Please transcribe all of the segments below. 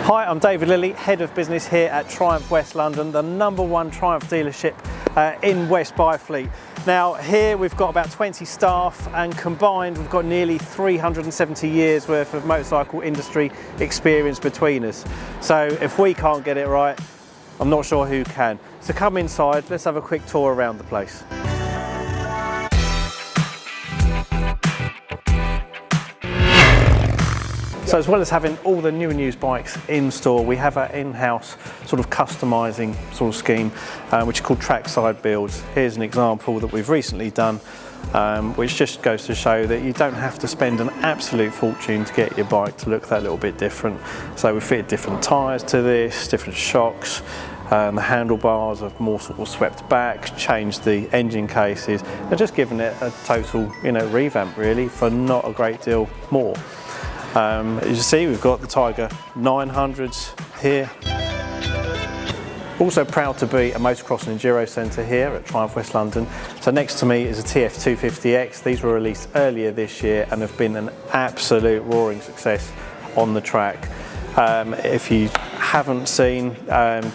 Hi, I'm David Lilly, Head of Business here at Triumph West London, the #1 Triumph dealership in West Byfleet. Now here we've got about 20 staff, and combined we've got nearly 370 years worth of motorcycle industry experience between us. So if we can't get it right, I'm not sure who can. So come inside, let's have a quick tour around the place. So as well as having all the new and used bikes in store, we have our in-house sort of customising sort of scheme, which is called trackside builds. Here's an example that we've recently done, which just goes to show that you don't have to spend an absolute fortune to get your bike to look that little bit different. So we fitted different tyres to this, different shocks. The handlebars are more sort of swept back, changed the engine cases, and just given it a total, revamp really for not a great deal more. As you see, we've got the Tiger 900s here. Also proud to be a motocross and enduro centre here at Triumph West London. So next to me is a TF250X. These were released earlier this year and have been an absolute roaring success on the track. If you haven't seen,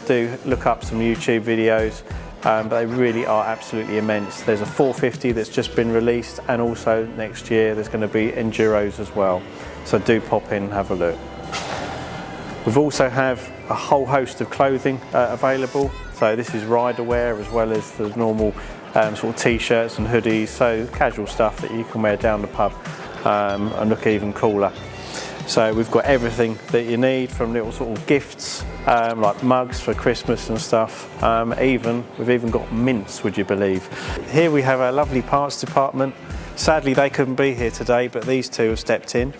do look up some YouTube videos. But they really are absolutely immense. There's a 450 that's just been released, and also next year there's going to be enduros as well. So do pop in and have a look. We've also have a whole host of clothing available. So this is rider wear as well as the normal sort of t-shirts and hoodies. So casual stuff that you can wear down the pub and look even cooler. So we've got everything that you need, from little sort of gifts like mugs for Christmas and stuff. We've even got mints, would you believe? Here we have our lovely parts department. Sadly they couldn't be here today, but these two have stepped in.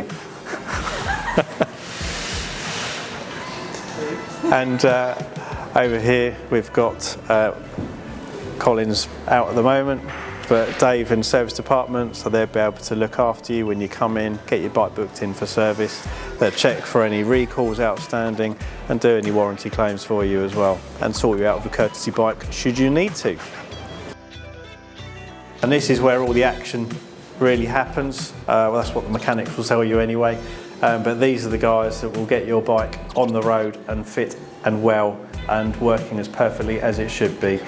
And over here we've got Colin's out at the moment, but Dave in service department, so they'll be able to look after you when you come in, get your bike booked in for service. They'll check for any recalls outstanding and do any warranty claims for you as well, and sort you out with a courtesy bike should you need to. And this is where all the action really happens. Well, that's what the mechanics will tell you anyway. But these are the guys that will get your bike on the road and fit and well and working as perfectly as it should be.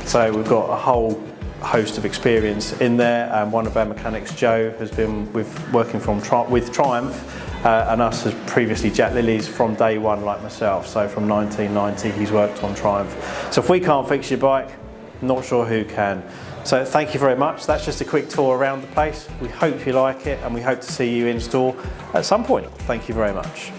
So we've got a whole host of experience in there. One of our mechanics, Joe, has been working with Triumph and us as previously Jack Lilly's from day one, like myself. So from 1990 he's worked on Triumph. So if we can't fix your bike, not sure who can. So thank you very much. That's just a quick tour around the place. We hope you like it, and we hope to see you in store at some point. Thank you very much.